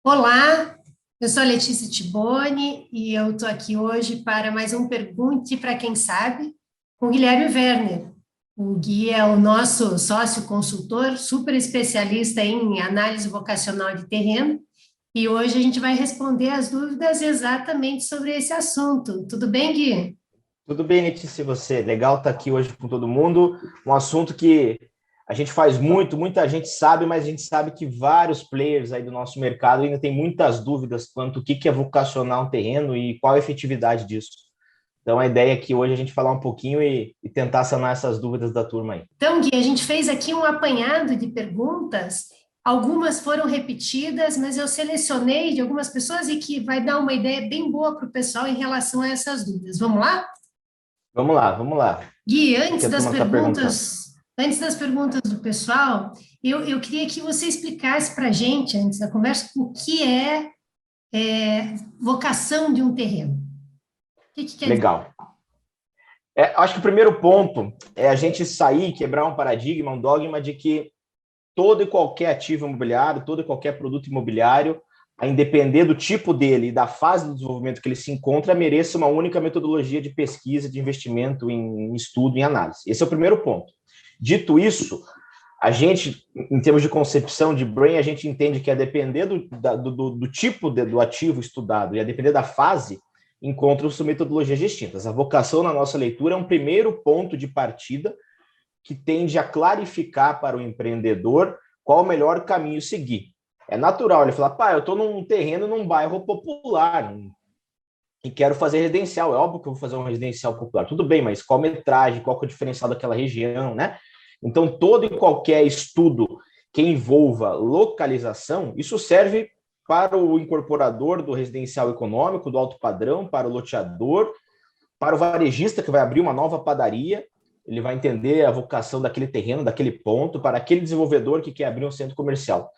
Olá, eu sou a Letícia Tiboni e eu estou aqui hoje para mais um Pergunte para Quem Sabe, com o Guilherme Werner. O Gui é o nosso sócio consultor, super especialista em análise vocacional de terreno, e hoje a gente vai responder as dúvidas exatamente sobre esse assunto. Tudo bem, Gui? Tudo bem, Letícia, e você? Legal estar aqui hoje com todo mundo. Um assunto que a gente faz muita gente sabe, mas a gente sabe que vários players aí do nosso mercado ainda tem muitas dúvidas quanto o que é vocacionar um terreno e qual a efetividade disso. Então, a ideia é que hoje a gente falar um pouquinho e tentar sanar essas dúvidas da turma aí. Então, Gui, a gente fez aqui um apanhado de perguntas, algumas foram repetidas, mas eu selecionei de algumas pessoas e que vai dar uma ideia bem boa para o pessoal em relação a essas dúvidas. Vamos lá? Vamos lá, vamos lá. Gui, O que a turma está perguntando? antes das perguntas do pessoal, eu queria que você explicasse para a gente, antes da conversa, o que é vocação de um terreno. O que quer dizer? Legal. Acho que o primeiro ponto é a gente sair, quebrar um paradigma, um dogma de que todo e qualquer ativo imobiliário, todo e qualquer produto imobiliário, a depender do tipo dele e da fase do desenvolvimento que ele se encontra, mereça uma única metodologia de pesquisa, de investimento em estudo, em análise. Esse é o primeiro ponto. Dito isso, a gente, em termos de concepção de Brain, a gente entende que a depender do tipo do ativo estudado e a depender da fase, encontram-se metodologias distintas. A vocação, na nossa leitura, é um primeiro ponto de partida que tende a clarificar para o empreendedor qual o melhor caminho seguir. É natural ele falar, eu estou num terreno, num bairro popular e quero fazer residencial. É óbvio que eu vou fazer um residencial popular. Tudo bem, mas qual metragem, qual que é o diferencial daquela região, né? Então, todo e qualquer estudo que envolva localização, isso serve para o incorporador do residencial econômico, do alto padrão, para o loteador, para o varejista que vai abrir uma nova padaria, ele vai entender a vocação daquele terreno, daquele ponto, para aquele desenvolvedor que quer abrir um centro comercial.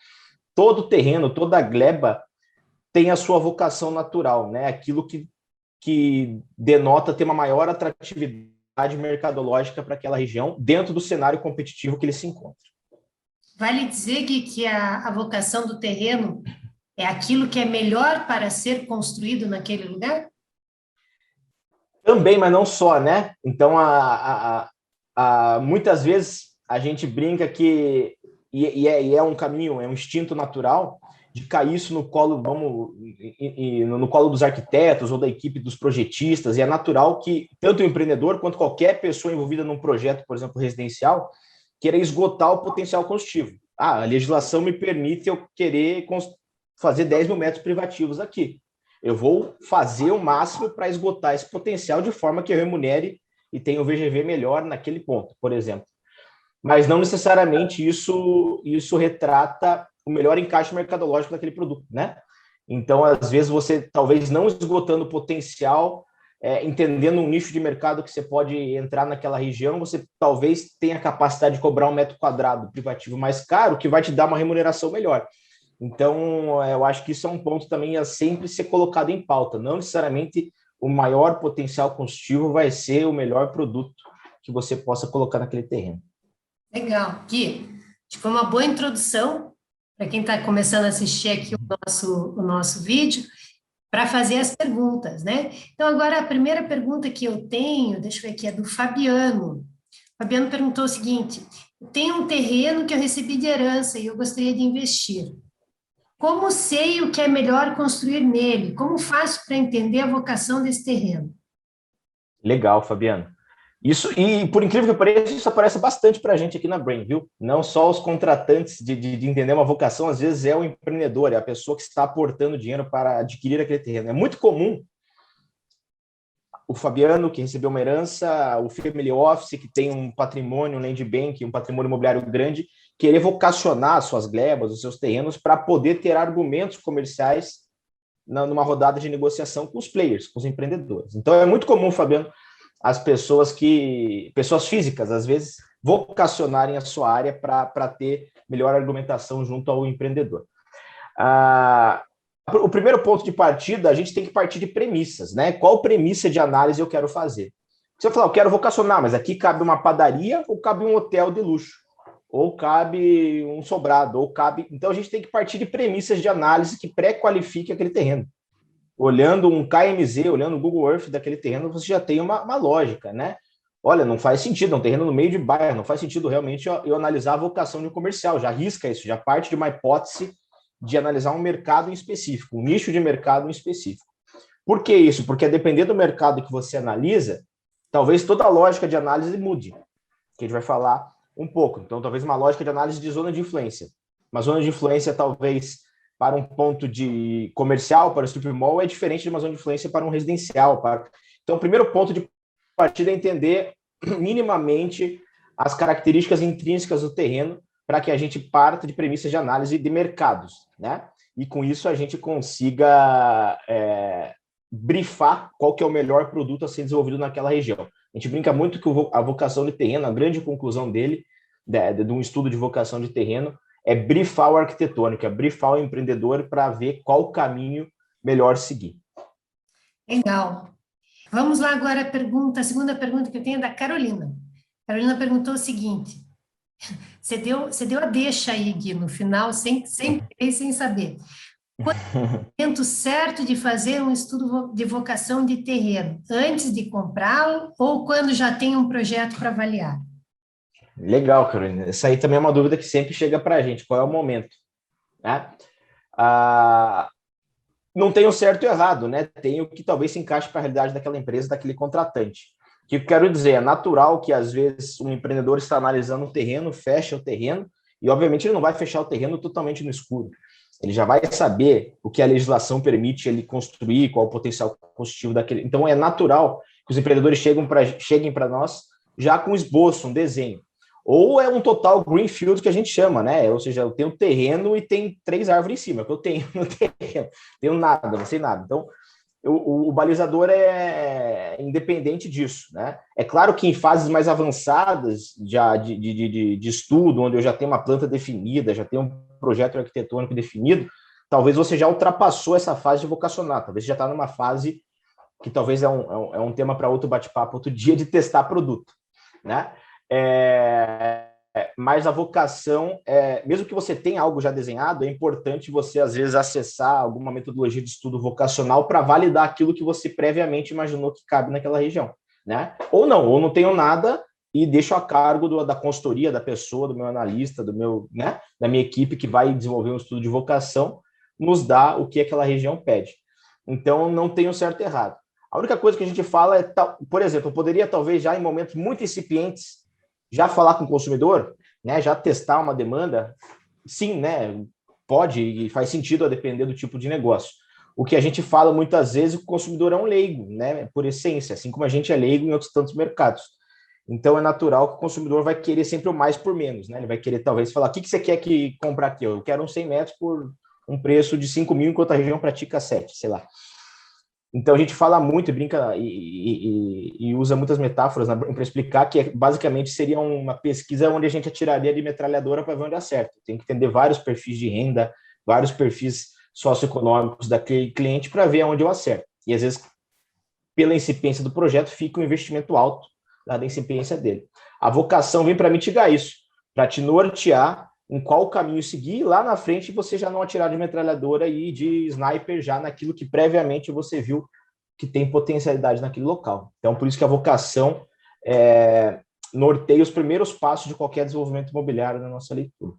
Todo terreno, toda gleba tem a sua vocação natural, né? Aquilo que denota ter uma maior atratividade mercadológica para aquela região dentro do cenário competitivo que ele se encontra. Vale dizer que a vocação do terreno é aquilo que é melhor para ser construído naquele lugar? Também, mas não só, né? Então, muitas vezes a gente brinca que é um caminho, é um instinto natural de cair isso no colo, no colo dos arquitetos ou da equipe dos projetistas, e é natural que tanto o empreendedor quanto qualquer pessoa envolvida num projeto, por exemplo, residencial, queira esgotar o potencial construtivo. A legislação me permite eu querer fazer 10 mil metros privativos aqui. Eu vou fazer o máximo para esgotar esse potencial de forma que eu remunere e tenha o VGV melhor naquele ponto, por exemplo. Mas não necessariamente isso retrata o melhor encaixe mercadológico daquele produto, né? Então, às vezes, você talvez não esgotando o potencial, entendendo um nicho de mercado que você pode entrar naquela região, você talvez tenha a capacidade de cobrar um metro quadrado privativo mais caro, que vai te dar uma remuneração melhor. Então, eu acho que isso é um ponto também a sempre ser colocado em pauta. Não necessariamente o maior potencial construtivo vai ser o melhor produto que você possa colocar naquele terreno. Legal. Gui, acho que foi uma boa introdução para quem está começando a assistir aqui o nosso vídeo, para fazer as perguntas, né? Então, agora a primeira pergunta que eu tenho, deixa eu ver aqui, é do Fabiano. O Fabiano perguntou o seguinte: tem um terreno que eu recebi de herança e eu gostaria de investir. Como sei o que é melhor construir nele? Como faço para entender a vocação desse terreno? Legal, Fabiano. Isso, e por incrível que pareça, isso aparece bastante para a gente aqui na Brain, viu? Não só os contratantes de entender uma vocação, às vezes é o empreendedor, é a pessoa que está aportando dinheiro para adquirir aquele terreno. É muito comum o Fabiano, que recebeu uma herança, o family office, que tem um patrimônio, um land bank, um patrimônio imobiliário grande, querer vocacionar suas glebas, os seus terrenos, para poder ter argumentos comerciais numa rodada de negociação com os players, com os empreendedores. Então, é muito comum, Fabiano, pessoas físicas, às vezes, vocacionarem a sua área para ter melhor argumentação junto ao empreendedor. O primeiro ponto de partida, a gente tem que partir de premissas, né? Qual premissa de análise eu quero fazer? Você vai falar, eu quero vocacionar, mas aqui cabe uma padaria ou cabe um hotel de luxo? ou cabe um sobrado, ou cabe... Então, a gente tem que partir de premissas de análise que pré-qualifiquem aquele terreno. Olhando um KMZ, olhando o Google Earth daquele terreno, você já tem uma lógica, né? Olha, não faz sentido, é um terreno no meio de bairro, não faz sentido realmente eu analisar a vocação de um comercial, já arrisca isso, já parte de uma hipótese de analisar um mercado em específico, um nicho de mercado em específico. Por que isso? Porque a depender do mercado que você analisa, talvez toda a lógica de análise mude, que a gente vai falar um pouco. Então, talvez uma lógica de análise de zona de influência. Uma zona de influência, talvez, para um ponto de comercial, para o strip mall, é diferente de uma zona de influência para um residencial. Então, o primeiro ponto de partida é entender minimamente as características intrínsecas do terreno para que a gente parta de premissas de análise de mercados, né? E com isso a gente consiga brifar qual que é o melhor produto a ser desenvolvido naquela região. A gente brinca muito que a vocação de terreno, a grande conclusão dele, de um estudo de vocação de terreno, é brifar o arquitetônico, é brifar o empreendedor para ver qual caminho melhor seguir. Legal. Vamos lá agora a segunda pergunta que eu tenho é da Carolina. A Carolina perguntou o seguinte: você deu a deixa aí, Gui, no final, sem saber. Qual é o momento certo de fazer um estudo de vocação de terreno? Antes de comprá-lo ou quando já tem um projeto para avaliar? Legal, Carolina. Essa aí também é uma dúvida que sempre chega para a gente. Qual é o momento? Né? Não tem o certo e o errado, né? Tem o que talvez se encaixe para a realidade daquela empresa, daquele contratante. O que eu quero dizer? É natural que, às vezes, um empreendedor está analisando um terreno, fecha o terreno, e, obviamente, ele não vai fechar o terreno totalmente no escuro. Ele já vai saber o que a legislação permite ele construir, qual o potencial construtivo daquele. Então, é natural que os empreendedores cheguem para nós já com esboço, um desenho. Ou é um total greenfield que a gente chama, né? Ou seja, eu tenho terreno e tem 3 árvores em cima, que eu tenho no terreno. Tenho nada, não sei nada. Então, o balizador é independente disso, né? É claro que em fases mais avançadas de estudo, onde eu já tenho uma planta definida, já tenho um projeto arquitetônico definido, talvez você já ultrapassou essa fase de vocacionar, talvez você já está numa fase que talvez é um tema para outro bate-papo, outro dia, de testar produto, né? Mas a vocação, mesmo que você tenha algo já desenhado, é importante você, às vezes, acessar alguma metodologia de estudo vocacional para validar aquilo que você previamente imaginou que cabe naquela região, né? Ou não tenho nada e deixo a cargo da consultoria, da pessoa, do meu analista, né, da minha equipe que vai desenvolver um estudo de vocação, nos dá o que aquela região pede. Então, não tem o certo e errado. A única coisa que a gente fala é, por exemplo, eu poderia, talvez, já em momentos muito incipientes, já falar com o consumidor, né, já testar uma demanda, sim, né, pode e faz sentido a depender do tipo de negócio. O que a gente fala muitas vezes, o consumidor é um leigo, né, por essência, assim como a gente é leigo em outros tantos mercados. Então, é natural que o consumidor vai querer sempre o mais por menos, né? Ele vai querer, talvez, falar, o que você quer comprar aqui? Eu quero uns 100 metros por um preço de 5 mil, enquanto a região pratica 7, sei lá. Então, a gente fala muito, brinca e usa muitas metáforas para explicar que basicamente seria uma pesquisa onde a gente atiraria de metralhadora para ver onde acerta. Tem que entender vários perfis de renda, vários perfis socioeconômicos daquele cliente para ver onde eu acerto. E, às vezes, pela incipiência do projeto, fica um investimento alto da incipiência dele. A vocação vem para mitigar isso, para te nortear em qual caminho seguir, e lá na frente você já não atirar de metralhadora e de sniper já naquilo que previamente você viu que tem potencialidade naquele local. Então, por isso que a vocação norteia os primeiros passos de qualquer desenvolvimento imobiliário na nossa leitura.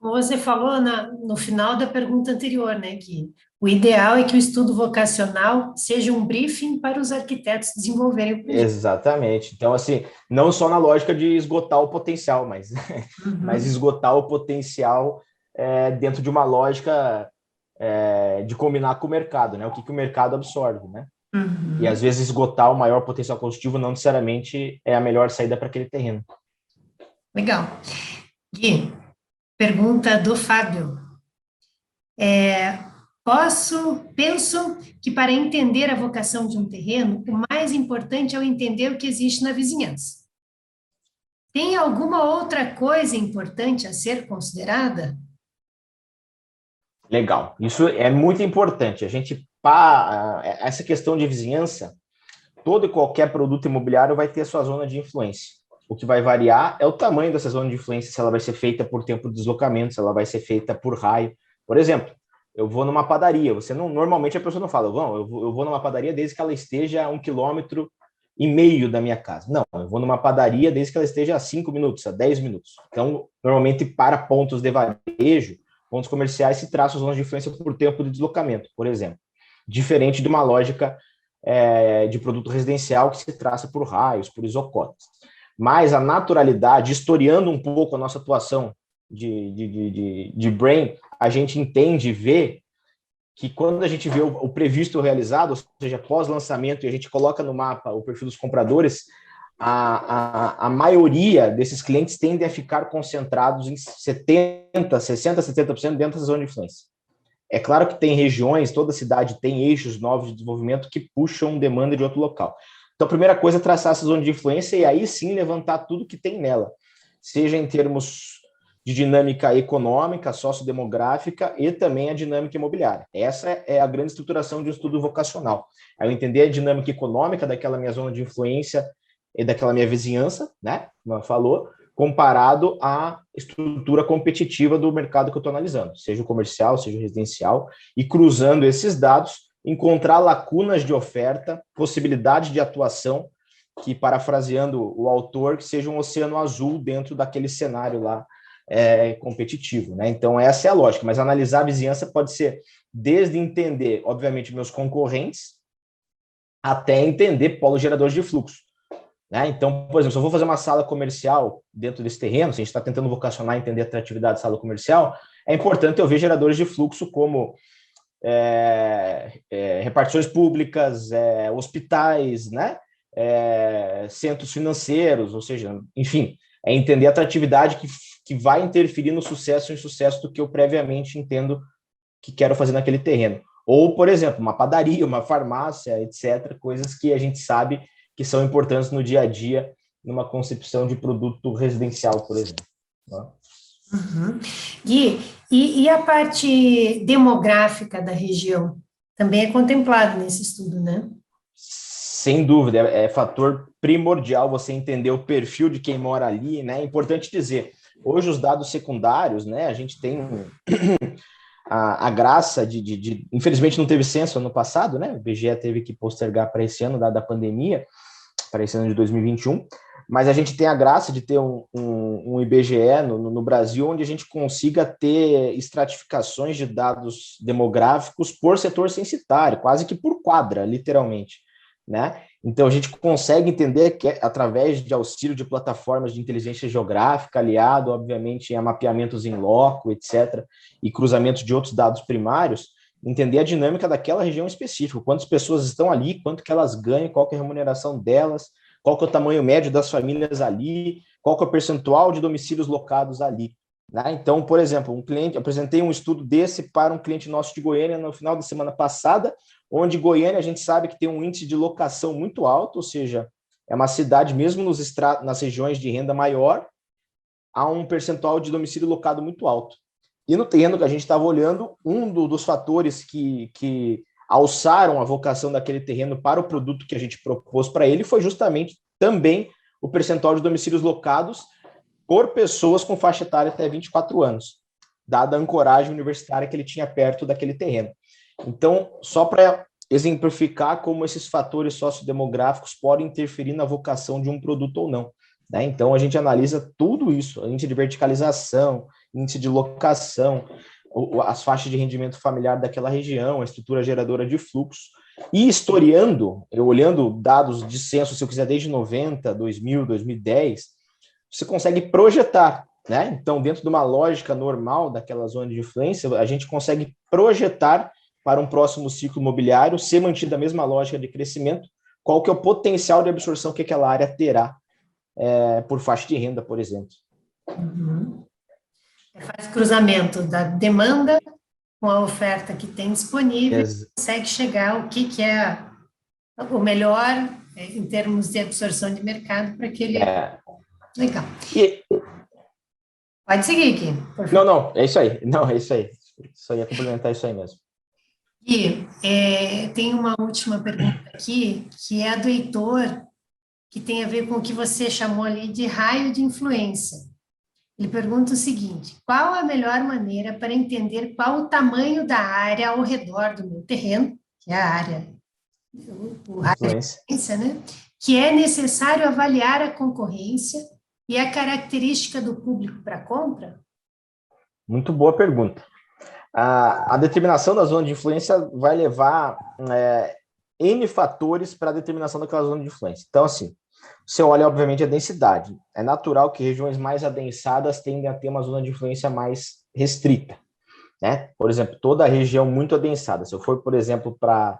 Como você falou no final da pergunta anterior, né, que o ideal é que o estudo vocacional seja um briefing para os arquitetos desenvolverem o projeto. Exatamente. Então, assim, não só na lógica de esgotar o potencial, mas esgotar o potencial dentro de uma lógica de combinar com o mercado, né? O que o mercado absorve, né? Uhum. E, às vezes, esgotar o maior potencial construtivo não necessariamente é a melhor saída para aquele terreno. Legal. Gui, pergunta do Fábio. Penso que para entender a vocação de um terreno, o mais importante é entender o que existe na vizinhança. Tem alguma outra coisa importante a ser considerada? Legal. Isso é muito importante. Essa questão de vizinhança, todo e qualquer produto imobiliário vai ter sua zona de influência. O que vai variar é o tamanho dessa zona de influência, se ela vai ser feita por tempo de deslocamento, se ela vai ser feita por raio. Por exemplo, eu vou numa padaria, normalmente a pessoa não fala, eu vou numa padaria desde que ela esteja a 1,5 km da minha casa. Não, eu vou numa padaria desde que ela esteja a 5 minutos, a 10 minutos. Então, normalmente para pontos de varejo, pontos comerciais, se traça zonas de influência por tempo de deslocamento, por exemplo. Diferente de uma lógica de produto residencial que se traça por raios, por isocotas. Mas a naturalidade, historiando um pouco a nossa atuação de Brain, a gente entende e vê que quando a gente vê o previsto realizado, ou seja, pós-lançamento, e a gente coloca no mapa o perfil dos compradores, a maioria desses clientes tendem a ficar concentrados em 70% dentro da zona de influência. É claro que tem regiões, toda cidade tem eixos novos de desenvolvimento que puxam demanda de outro local. Então, a primeira coisa é traçar essa zona de influência e aí sim levantar tudo que tem nela, seja em termos de dinâmica econômica, sociodemográfica e também a dinâmica imobiliária. Essa é a grande estruturação de um estudo vocacional. É eu entender a dinâmica econômica daquela minha zona de influência e daquela minha vizinhança, né, como ela falou, comparado à estrutura competitiva do mercado que eu estou analisando, seja o comercial, seja o residencial, e cruzando esses dados, encontrar lacunas de oferta, possibilidade de atuação, que, parafraseando o autor, que seja um oceano azul dentro daquele cenário lá competitivo, né? Então, essa é a lógica, mas analisar a vizinhança pode ser desde entender, obviamente, meus concorrentes, até entender polos geradores de fluxo. Né? Então, por exemplo, se eu vou fazer uma sala comercial dentro desse terreno, se a gente está tentando vocacionar, entender a atratividade da sala comercial, é importante eu ver geradores de fluxo como repartições públicas, hospitais, né? Centros financeiros, ou seja, enfim, é entender a atratividade que vai interferir no sucesso ou insucesso do que eu previamente entendo que quero fazer naquele terreno. Ou, por exemplo, uma padaria, uma farmácia, etc., coisas que a gente sabe que são importantes no dia a dia, numa concepção de produto residencial, por exemplo. Uhum. Gui, e a parte demográfica da região também é contemplado nesse estudo, né? Sem dúvida, é fator primordial você entender o perfil de quem mora ali, né? É importante dizer, hoje os dados secundários, né? A gente tem a graça infelizmente não teve censo ano passado, né? O IBGE teve que postergar para esse ano, dada a pandemia, para esse ano de 2021, mas a gente tem a graça de ter um IBGE no Brasil onde a gente consiga ter estratificações de dados demográficos por setor censitário, quase que por quadra, literalmente, né? Então, a gente consegue entender que, através de auxílio de plataformas de inteligência geográfica, aliado, obviamente, a mapeamentos em loco, etc., e cruzamentos de outros dados primários, entender a dinâmica daquela região específica, quantas pessoas estão ali, quanto que elas ganham, qual que é a remuneração delas, qual que é o tamanho médio das famílias ali, qual que é o percentual de domicílios locados ali. Né? Então, por exemplo, eu apresentei um estudo desse para um cliente nosso de Goiânia no final da semana passada, onde Goiânia a gente sabe que tem um índice de locação muito alto, ou seja, é uma cidade, mesmo nas regiões de renda maior, há um percentual de domicílio locado muito alto. E no terreno que a gente estava olhando, dos fatores que alçaram a vocação daquele terreno para o produto que a gente propôs para ele foi justamente também o percentual de domicílios locados por pessoas com faixa etária até 24 anos, dada a ancoragem universitária que ele tinha perto daquele terreno. Então, só para exemplificar como esses fatores sociodemográficos podem interferir na vocação de um produto ou não. Né? Então, a gente analisa tudo isso, índice de verticalização, índice de locação, as faixas de rendimento familiar daquela região, a estrutura geradora de fluxo, e historiando, olhando dados de censo, se eu quiser, desde 90, 2000, 2010, você consegue projetar, né? Então, dentro de uma lógica normal daquela zona de influência, a gente consegue projetar para um próximo ciclo imobiliário, ser mantida a mesma lógica de crescimento, qual que é o potencial de absorção que aquela área terá por faixa de renda, por exemplo. Uhum. Faz cruzamento da demanda com a oferta que tem disponível, consegue chegar ao que é o melhor em termos de absorção de mercado para aquele... Legal. Pode seguir aqui, por favor. Não, é isso aí. Não, é isso aí. Só ia complementar isso aí mesmo. E tem uma última pergunta aqui, que é a do Heitor, que tem a ver com o que você chamou ali de raio de influência. Ele pergunta o seguinte: qual a melhor maneira para entender qual o tamanho da área ao redor do meu terreno, que é a área, o raio de influência, né? Que é necessário avaliar a concorrência e a característica do público para compra? Muito boa pergunta. A determinação da zona de influência vai levar N fatores para a determinação daquela zona de influência. Então, assim, você olha, obviamente, a densidade. É natural que regiões mais adensadas tendem a ter uma zona de influência mais restrita, né? Por exemplo, toda a região muito adensada. Se eu for, por exemplo, para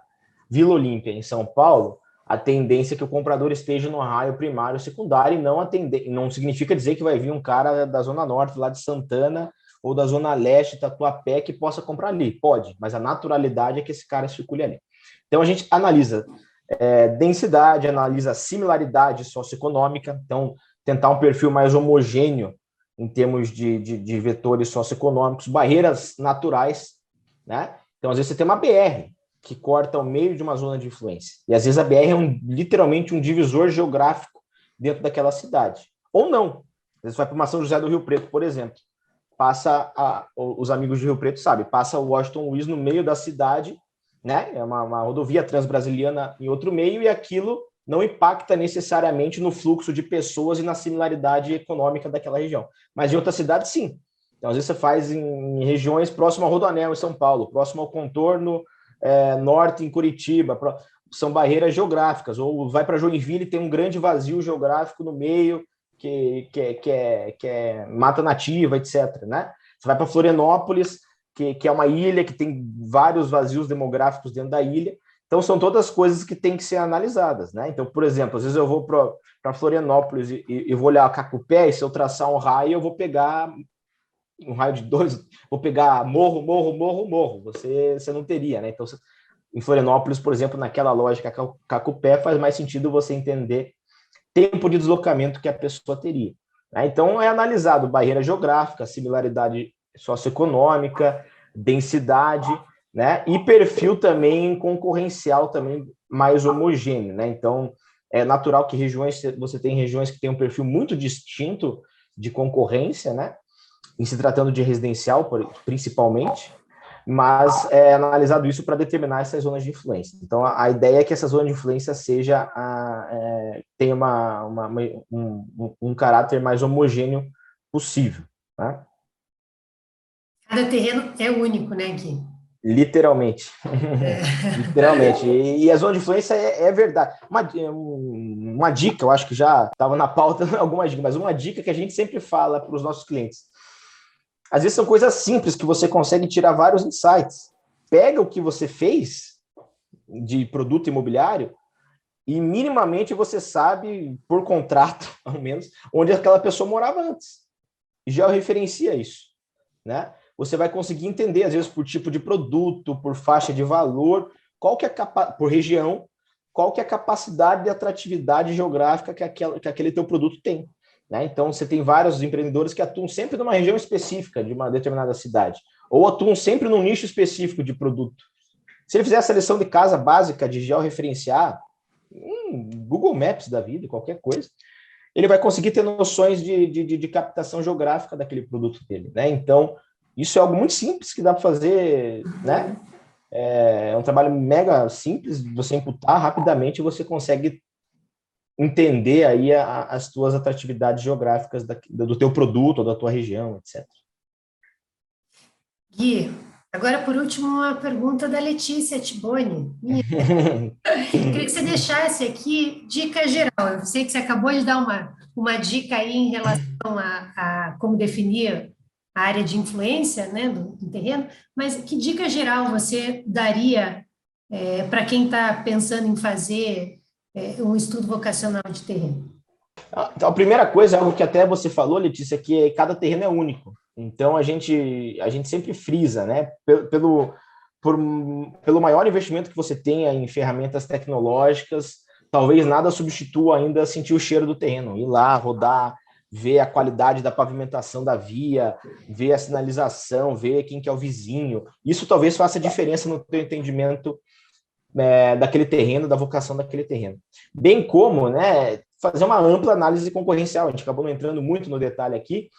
Vila Olímpia, em São Paulo, a tendência é que o comprador esteja no raio primário ou secundário, e não significa dizer que vai vir um cara da Zona Norte, lá de Santana, ou da Zona Leste, Tatuapé, que possa comprar ali. Pode, mas a naturalidade é que esse cara circule ali. Então, a gente analisa densidade, analisa similaridade socioeconômica, então, tentar um perfil mais homogêneo em termos de vetores socioeconômicos, barreiras naturais, né? Então, às vezes, você tem uma BR que corta o meio de uma zona de influência, e às vezes a BR é literalmente um divisor geográfico dentro daquela cidade. Ou não. Às vezes vai para uma São José do Rio Preto, por exemplo. Os amigos de Rio Preto sabem, passa o Washington Luiz no meio da cidade, né? É uma rodovia transbrasiliana em outro meio, e aquilo não impacta necessariamente no fluxo de pessoas e na similaridade econômica daquela região. Mas em outras cidades, sim. Então, às vezes você faz em regiões próximas ao Rodoanel, em São Paulo, próximo ao contorno norte, em Curitiba, são barreiras geográficas. Ou vai para Joinville e tem um grande vazio geográfico no meio, que é mata nativa, etc., né? Você vai para Florianópolis, que é uma ilha que tem vários vazios demográficos dentro da ilha. Então, são todas coisas que têm que ser analisadas, né? Então, por exemplo, às vezes eu vou para Florianópolis e vou olhar Cacupé, e se eu traçar um raio, eu vou pegar um raio de 2, vou pegar morro, você não teria, né? Então, em Florianópolis, por exemplo, naquela lógica Cacupé, faz mais sentido você entender tempo de deslocamento que a pessoa teria, né? Então, é analisado barreira geográfica, similaridade socioeconômica, densidade, né? E perfil também concorrencial também mais homogêneo, né? Então, é natural que você tem regiões que têm um perfil muito distinto de concorrência, né? Em se tratando de residencial, principalmente, mas é analisado isso para determinar essas zonas de influência. Então, a ideia é que essa zona de influência tenha um caráter mais homogêneo possível, né? Cada terreno é único, né, Gui? Literalmente. Literalmente. E a zona de influência é verdade. Uma dica, eu acho que já estava na pauta alguma dica, mas uma dica que a gente sempre fala para os nossos clientes. Às vezes são coisas simples que você consegue tirar vários insights. Pega o que você fez de produto imobiliário e minimamente você sabe, por contrato, ao menos, onde aquela pessoa morava antes. E já referencia isso, né? Você vai conseguir entender, às vezes, por tipo de produto, por faixa de valor, por região, qual que é a capacidade de atratividade geográfica que aquele teu produto tem, né? Então, você tem vários empreendedores que atuam sempre numa região específica de uma determinada cidade, ou atuam sempre num nicho específico de produto. Se ele fizer a seleção de casa básica de georreferenciar, Google Maps da vida, qualquer coisa, ele vai conseguir ter noções de captação geográfica daquele produto dele, né? Então, isso é algo muito simples que dá para fazer, né? É um trabalho mega simples, você imputar rapidamente, você consegue entender aí as tuas atratividades geográficas do teu produto ou da tua região, etc. Gui, agora por último uma pergunta da Letícia Tiboni. Queria que você deixasse aqui dica geral. Eu sei que você acabou de dar uma dica aí em relação a como definir a área de influência, né, do terreno, mas que dica geral você daria para quem está pensando em fazer um estudo vocacional de terreno? Então, a primeira coisa, algo que até você falou, Letícia, que cada terreno é único. Então, a gente sempre frisa, né? Pelo maior investimento que você tenha em ferramentas tecnológicas, talvez nada substitua ainda sentir o cheiro do terreno, ir lá, rodar, ver a qualidade da pavimentação da via, ver a sinalização, ver quem que é o vizinho. Isso talvez faça diferença no teu entendimento daquele terreno, da vocação daquele terreno. Bem como, né, fazer uma ampla análise concorrencial. A gente acabou não entrando muito no detalhe aqui,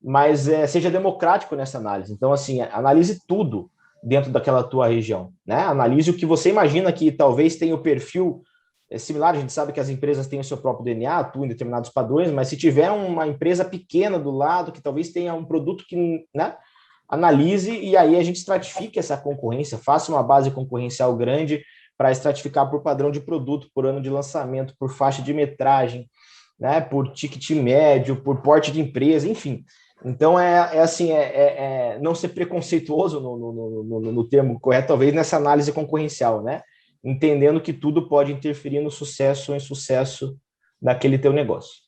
mas seja democrático nessa análise. Então, assim, analise tudo dentro daquela tua região, né? Analise o que você imagina que talvez tenha o perfil similar. A gente sabe que as empresas têm o seu próprio DNA, atuam em determinados padrões, mas se tiver uma empresa pequena do lado que talvez tenha um produto que, né, analise, e aí a gente estratifique essa concorrência, faça uma base concorrencial grande para estratificar por padrão de produto, por ano de lançamento, por faixa de metragem, né, por ticket médio, por porte de empresa, enfim. Então, assim, não ser preconceituoso no termo correto, talvez nessa análise concorrencial, né? Entendendo que tudo pode interferir no sucesso ou insucesso daquele teu negócio.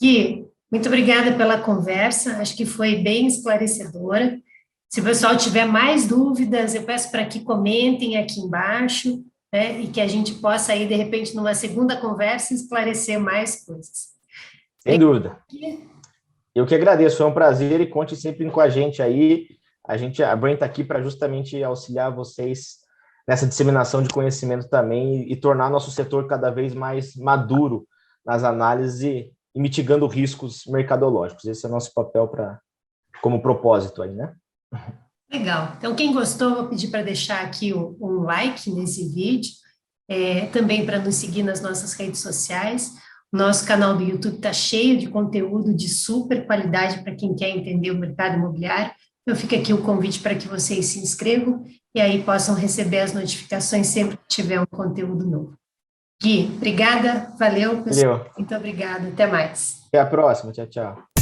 Gui, muito obrigada pela conversa, acho que foi bem esclarecedora. Se o pessoal tiver mais dúvidas, eu peço para que comentem aqui embaixo, né, e que a gente possa aí, de repente, numa segunda conversa, esclarecer mais coisas. Sem dúvida. Eu que agradeço, foi um prazer e conte sempre com a gente aí. A Brain está aqui para justamente auxiliar vocês nessa disseminação de conhecimento também e tornar nosso setor cada vez mais maduro nas análises e mitigando riscos mercadológicos. Esse é o nosso papel como propósito aí, né? Legal. Então, quem gostou, vou pedir para deixar aqui um like nesse vídeo, também para nos seguir nas nossas redes sociais. O nosso canal do YouTube está cheio de conteúdo de super qualidade para quem quer entender o mercado imobiliário. Então, fica aqui o convite para que vocês se inscrevam e aí possam receber as notificações sempre que tiver um conteúdo novo. Gui, obrigada, valeu, pessoal. Valeu. Muito obrigada, até mais. Até a próxima, tchau, tchau.